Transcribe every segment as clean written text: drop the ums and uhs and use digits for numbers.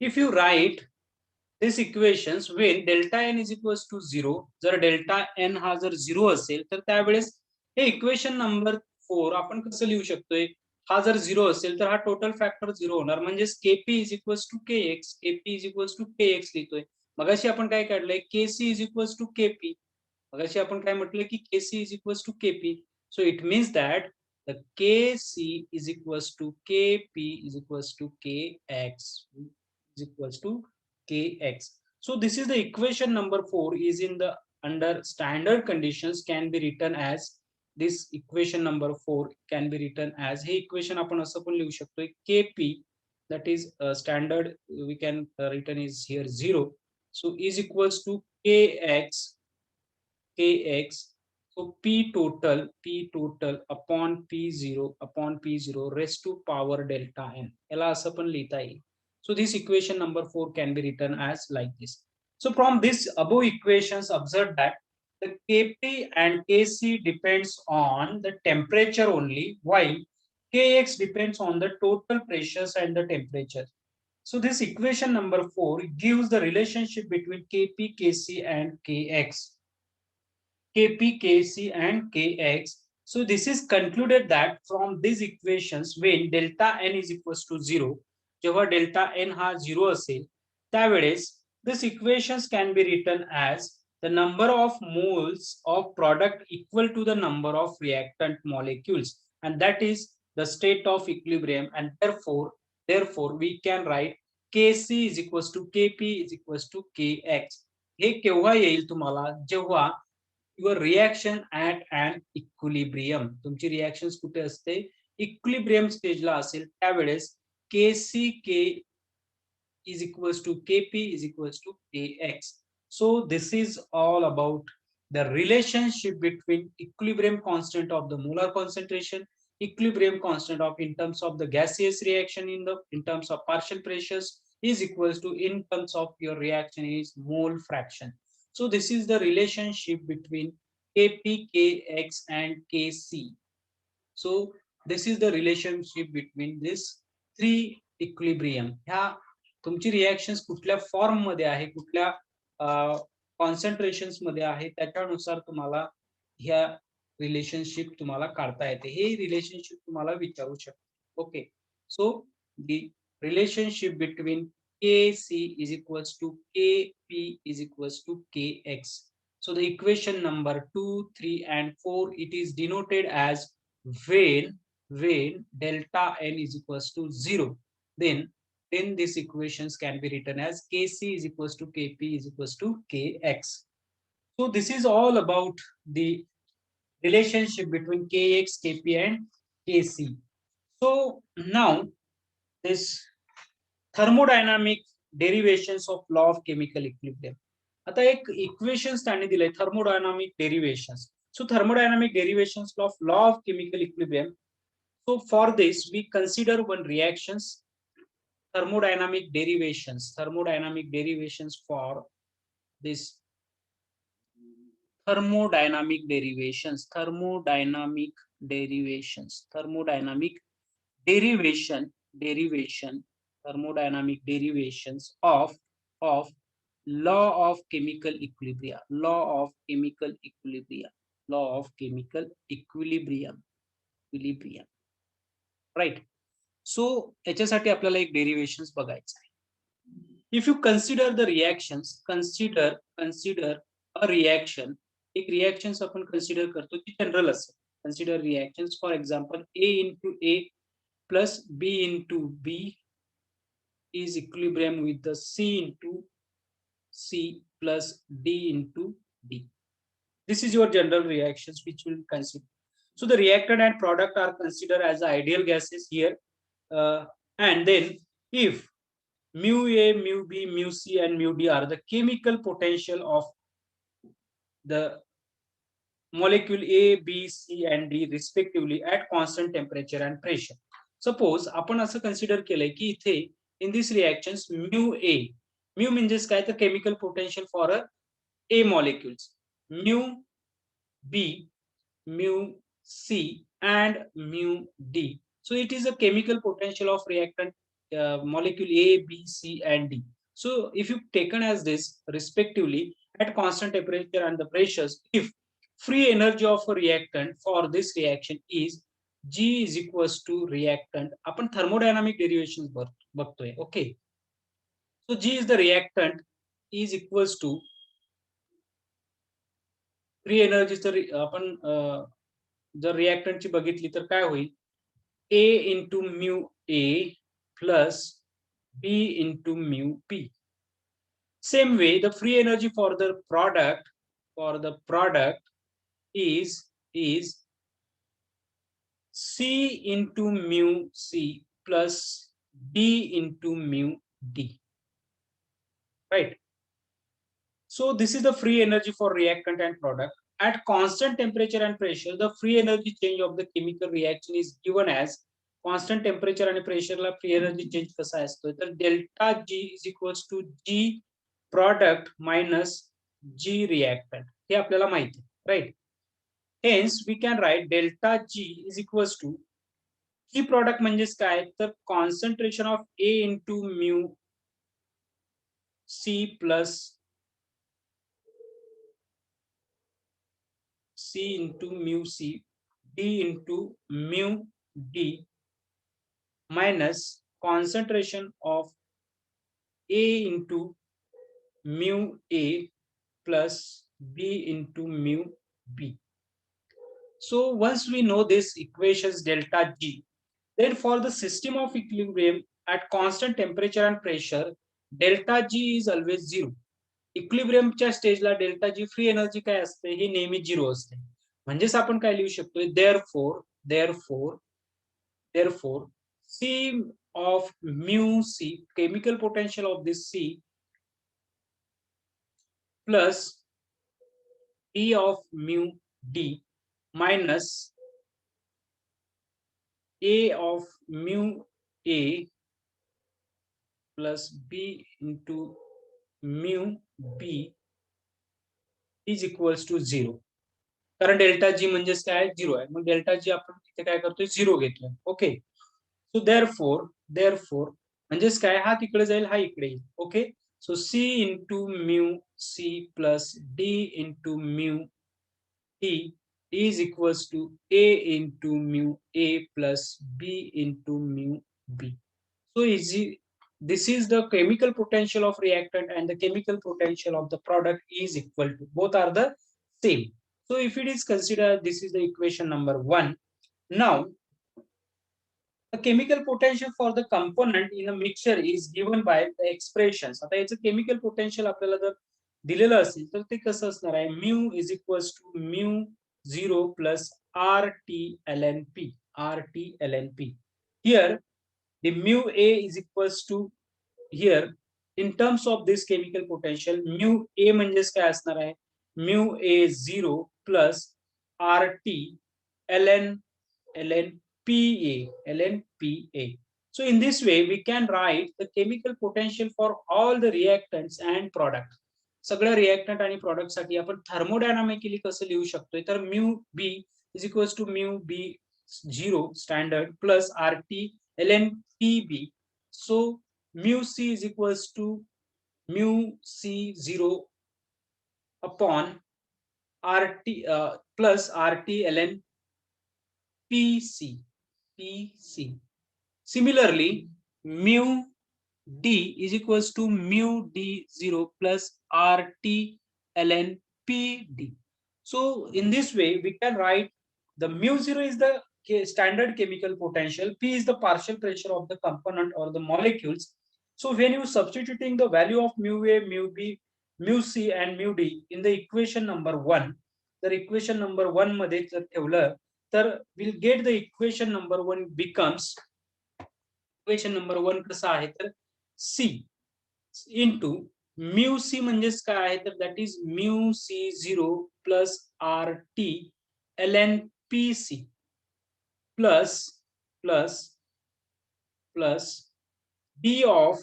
if you write these equations when delta n is equals to 0, जर delta n हा जर 0 असेल तर त्यावेळेस हे इक्वेशन नंबर 4 आपण कसं लिहू शकतोय, हा जर 0 असेल तर हा टोटल फॅक्टर 0 होणार, म्हणजेच kp is equals to kx, kp is equals to kx लिहितोय. मगाशी आपण काय काढलंय, kc is equals to kp. मगाशी आपण काय म्हटलं की kc is equals to kp. So it means that the kc is equals to kp is equals to kx is equals to kx. So this is the equation number 4 is in the under standard conditions can be written as this equation number 4 can be written as हे equation आपण असं पण लिहू शकतो kp that is standard we can written is here 0, so is equals to kx. So p total upon p0 raised to power delta n याला असं पण लिहिता येईल. So this equation number 4 can be written as like this. So from this above equations observe that the kp and kc depends on the temperature only while kx depends on the total pressures and the temperature. So this equation number 4 gives the relationship between kp, kc and kx. Kp, Kc and Kx. So this is concluded that from these equations when delta n is equals to 0, जेव्हा delta n हा 0 असेल त्यावेळेस this equations can be written as the number of moles of product equal to the number of reactant molecules, and that is the state of equilibrium, and therefore we can write Kc is equals to Kp is equals to Kx. हे केव्हा येईल तुम्हाला, जेव्हा your reaction at an equilibrium, तुमची reactions कुठे असते, equilibrium स्टेजला असेल त्यावेळेस केसी के is equals to kp is equals to kx. So this is all about the relationship between equilibrium constant of the molar concentration, equilibrium constant of in terms of the gaseous reaction in terms of partial pressures is equals to in terms of your reaction is mole fraction. So this is the relationship between kp, kx and kc. So this is the relationship between this three equilibrium. ह्या तुमची reactions कुठल्या form मध्ये आहे, कुठल्या concentrations मध्ये आहे, त्याच्यानुसार तुम्हाला ह्या रिलेशनशिप तुम्हाला काढता येते. हे रिलेशनशिप तुम्हाला विचारू शकतो. Okay, so the relationship between kc is equals to kp is equals to kx. So the equation number 2, 3 and 4 it is denoted as when delta n is equals to 0, then these equations can be written as kc is equals to kp is equals to kx. So this is all about the relationship between kx, kp and kc. So now this thermodynamic derivations of law of chemical equilibrium. आता एक equations त्यांनी दिले thermodynamic derivations. So thermodynamic derivations of law of chemical equilibrium. So for this we consider one reactions thermodynamic derivations for this thermodynamic derivations of law of chemical equilibrium, right? So याच्यासाठी आपल्याला एक डेरिव्हेशन्स बघायचं आहे. If you consider the reactions, consider a reaction, एक reactions आपण consider करतो की general असेल. Consider reactions for example A into A plus B into B is equilibrium with the C into C plus D into D. This is your general reactions which will consider. So the reactant and product are considered as ideal gases here, and then if mu A, mu B, mu C and mu D are the chemical potential of the molecule A, B, C and D respectively at constant temperature and pressure. Suppose आपण असं consider केलंय की इथे in these reactions mu A, mu म्हणजेच काय तर chemical potential for A molecules, mu B, mu C and mu D. So it is a chemical potential of reactant molecule A, B, C, and D. So if you taken as this respectively at constant temperature and the pressures, if free energy of a reactant for this reaction is G is equals to reactant. आपण thermodynamic derivations बघतोय. Okay. So G is the reactant is equals to free energy जर आपण जर रिएक्टंटची बघितली तर काय होईल A into mu A plus B into mu P. Same way, the free energy for the product is C into mu C plus D into mu D. Right. So this is the free energy for reactant and product. At constant temperature and pressure, the free energy change of the chemical reaction is given as constant temperature and pressure La free energy change कसा असतो तर delta G is equals to G product minus G reactant हे आपल्याला माहिती आहे, right? Hence we can write delta G is equals to G product म्हणजेच काय तर concentration of A into mu C plus C into mu C, D into mu D minus concentration of A into mu A plus B into mu B. So once we know this equations delta G, then for the system of equilibrium at constant temperature and pressure, delta G is always 0. इक्विलिब्रियमच्या स्टेजला delta G free energy काय असते ही नेहमी 0 असते. म्हणजेच आपण काय लिहू शकतोय therefore C of mu C, chemical potential of this C plus E of mu D minus A of mu A plus B into mu B is equals to 0. कारण डेल्टा जी म्हणजेच काय 0 आहे. मग डेल्टा जी आपण इथे काय करतोय 0 घेतोय. Okay. सो therefore म्हणजेच काय हा तिकडे जाईल हा इकडे येईल. Okay. So C into mu C plus D into mu T is equals to A into mu A plus B into mu B. So this is the chemical potential of reactant and the chemical potential of the product is equal to, both are the same. So if it is considered, this is the equation number 1. Now the chemical potential for the component in a mixture is given by the expressions. आता याचं chemical potential आपल्याला जर दिलेलं असेल तर ते कसं असणार आहे mu is equals to mu 0 plus RT ln P. RT ln P. Here the mu A is equals to, here in terms of this chemical potential mu A म्हणजेच काय असणार आहे mu A 0 plus RT ln PA. So in this way we can write the chemical potential for all the reactants and products. सगळ्या reactant आणि product साठी आपण thermodynamically कसं लिहू शकतोय तर mu B is equals to mu B 0 standard plus RT ln PB. So mu C is equals to mu C 0 upon RT plus RT ln PC. Similarly, mu D is equals to mu D0 plus RT ln PD. So in this way, we can write the mu 0 is the standard chemical potential, P is the partial pressure of the component or the molecules. So when you substituting the value of mu A, mu B, mu C and mu D in the equation number 1, the equation number 1 मध्ये जर ठेवलं तर we'll get the equation number 1 becomes, equation number 1 कसा आहे तर C into mu C म्हणजेच काय आहे तर that is mu C0 plus RT ln PC plus D of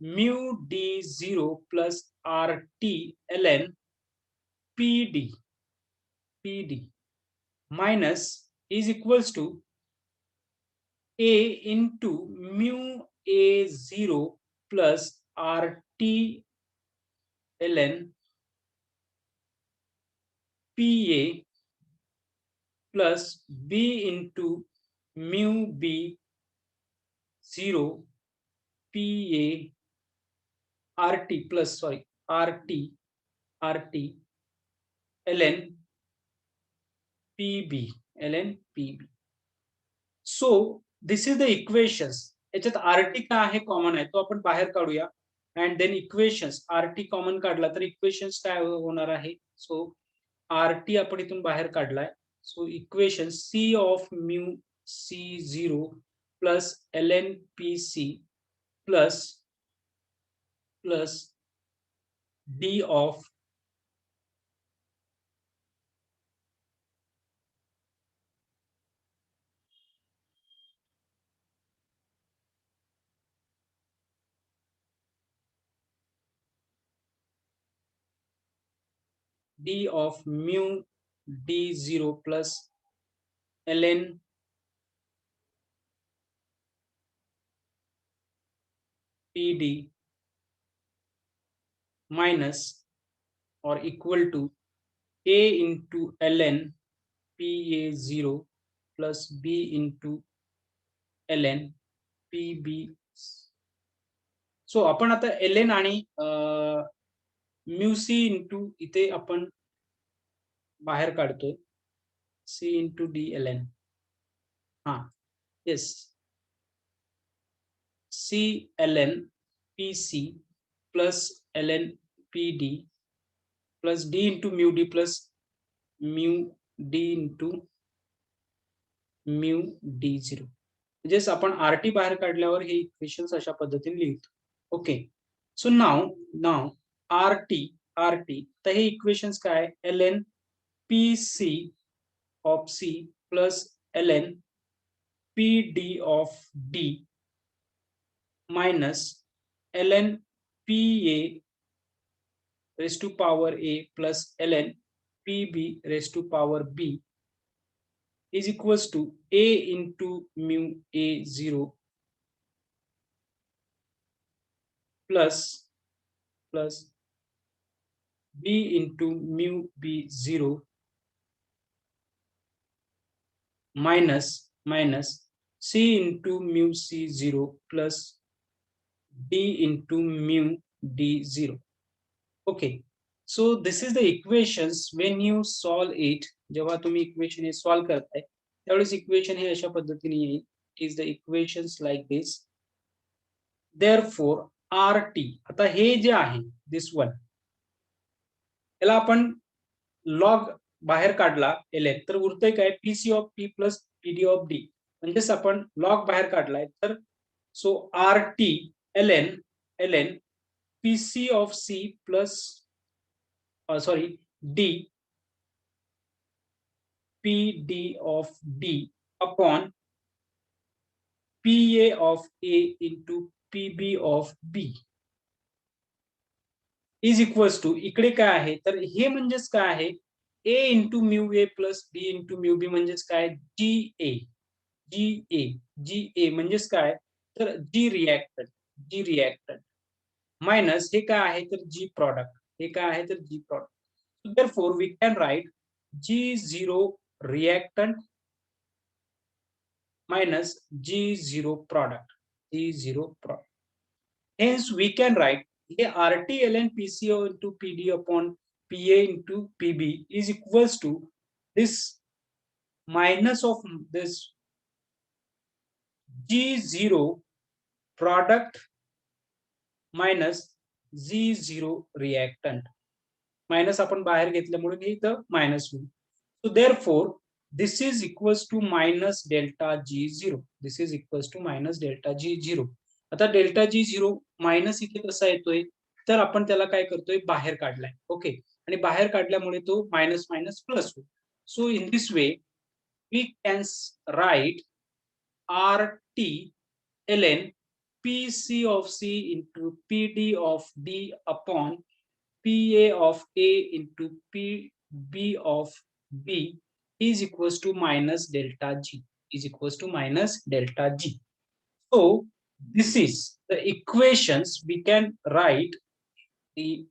mu D0 plus RT ln PD minus is equals to A into mu A0 plus RT ln PA plus B into mu B 0 PA RT plus RT ln PB. So this is the equations. याच्यात RT काय आहे common आहे तो आपण बाहेर काढूया and then equations. RT common काढला तर इक्वेशन्स काय होणार आहे. सो आरटी आपण इथून बाहेर काढलाय. So equation C of mu C zero plus L N P C plus D of mu D zero plus L N P D minus or equal to A into ln PA0 plus B into ln PB. सो आपण आता ln आणि mu C into इथे आपण बाहेर काढतोय सी into D ln. हा yes सी ln PC plus ln PD plus D into mu D plus mu D into mu D0. म्हणजेच आपण आरटी बाहेर काढल्यावर हे इक्वेशन्स अशा पद्धतीने लिहितो. ओके. सो नाव आरटी तर हे इक्वेशन्स काय ln PC of C plus ln PD of D minus ln PA raised to power A plus ln PB raised to power B is equals to A into mu A0 plus B into mu B0 minus C into mu C0 plus D into mu D0. Okay. So this is the equations when you solve it. जेव्हा तुम्ही equation हे solve करताय त्यावेळेस equation हे अशा पद्धतीने येईल. Is the equations like this. Therefore RT आता हे जे आहे this one याला आपण लॉग बाहेर काढला ln तर उरतंय काय PC of P plus PD of D. म्हणजेच आपण लॉग बाहेर काढलाय तर सो RT ln PC of C plus D PD of D upon PA of A into PB of B is equals to इकडे काय आहे तर हे म्हणजेच काय आहे A into mu A plus B into mu B म्हणजेच काय GA म्हणजेच काय तर G रिएक्टंट मायनस हे काय आहे तर G प्रॉडक्ट. हे काय आहे तर G product. So therefore we can write G0 reactant minus G0 product. Hence we can write here RT ln PCO into PD upon PA into PB is equals to this minus of this G0 product minus G0 reactant. Minus आपण बाहेर घेतल्यामुळे हे इथं minus होईल. So therefore this is equals to minus delta G0. This is equals to minus delta G0. आता delta G0 minus इथे कसा येतोय तर आपण त्याला काय करतोय बाहेर काढलाय. ओके. आणि बाहेर काढल्यामुळे तो मायनस मायनस प्लस होईल. So in this way we can write RT ln PC of C into PD of D upon PA of A into PB of B is equals to minus delta G. So this is the equations. We can write the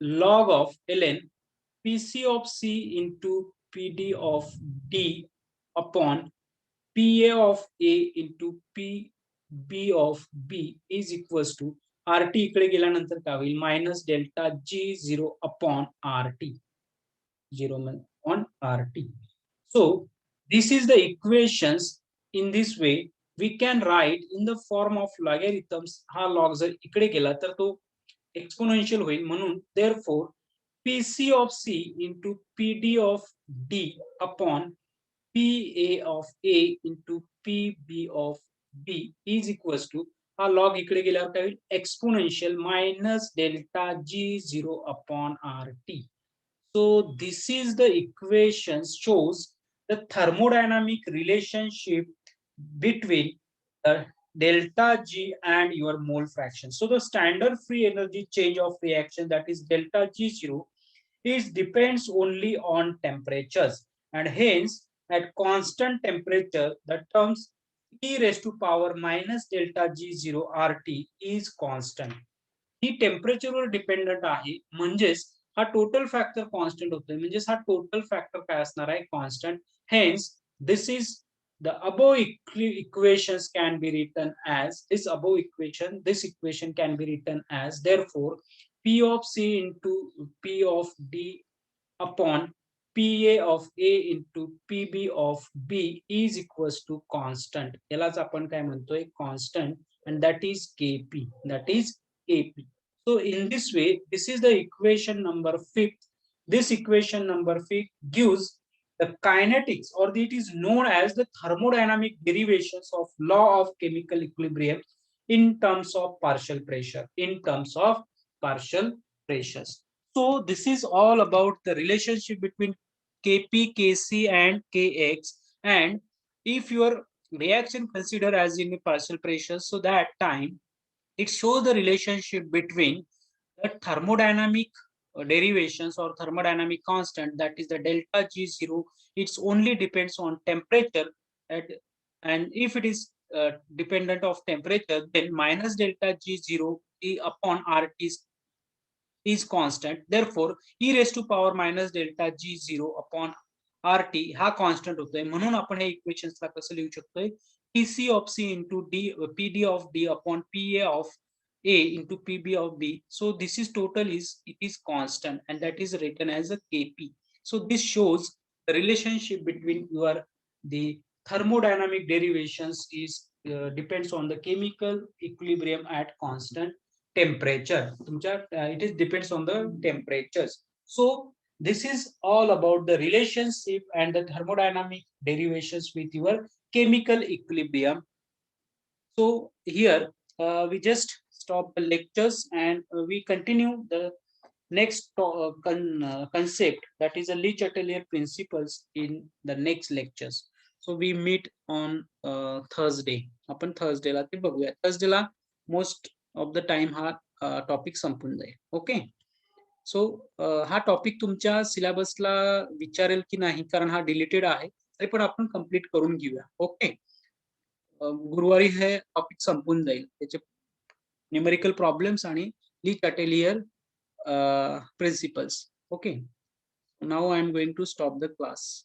log of ln Pc of C into Pd of D upon PA of A into PB of B is equals to RT इकडे गेल्यानंतर काय होईल minus delta G0 upon RT 0 on RT. So this is the equations. In this way we can write in the form of logarithms. हा log जर इकडे गेला तर तो exponential होईल म्हणून therefore PC of C into PD of D upon PA of A into PB of B is equals to हा log इकडे गेल्यावर काय होईल exponential minus delta G0 upon RT. So this is the equation shows the thermodynamic relationship between the delta G and your mole fraction. So the standard free energy change of reaction, that is delta G0, is depends only on temperatures, and hence at constant temperature the terms e raised to power minus delta G0 RT is constant. ही टेम्परेचरवर dependent आहे म्हणजेच हा total factor constant होतोय म्हणजेच हा total factor काय असणार आहे constant. Hence this is the above equations can be written as this equation can be written as therefore P of C into P of D upon PA of A into PB of B is equals to constant. यालाच आपण काय म्हणतोय constant, and that is Kp, that is Kp. So in this way this is the equation number 5. This equation number 5 gives the kinetics, or it is known as the thermodynamic derivations of law of chemical equilibrium in terms of partial pressure, pressures. So this is all about the relationship between Kp, Kc and Kx, and if your reaction considered as in a partial pressure, so that time it shows the relationship between the thermodynamic derivations or thermodynamic constant, that is the delta G0. It's only depends on temperature, and if it is dependent of temperature, then minus delta G0 upon RT is constant. Therefore e raised to power minus delta G0 upon RT हा constant होतोय म्हणून आपण हे इक्वेशन्सला कसं लिहू शकतोय PC of C into D PD of D upon PA of A into PB of B. So this is total it is constant, and that is written as a Kp. So this shows the relationship between the thermodynamic derivations is depends on the chemical equilibrium at constant temperature. It is depends on the temperatures. So this is all about the relationship and the thermodynamic derivations with your chemical equilibrium. So here we just stop the lectures, and we continue the next concept, that is a Lee Chatelier principles, in the next lectures. So we meet on Thursday. आपण थर्सडेला ते बघूया. थर्सडेला most of the time हा topic संपून जाईल. Okay. सो हा topic तुमच्या सिलेबसला विचारेल की नाही, कारण हा डिलीटेड आहे, तरी पण आपण कंप्लीट करून घेऊया. ओके. गुरुवारी हे टॉपिक संपून जाईल, त्याचे न्यूमेरिकल प्रॉब्लेम्स आणि ली चॅटेलियर principles. Okay, now I am going to stop the class.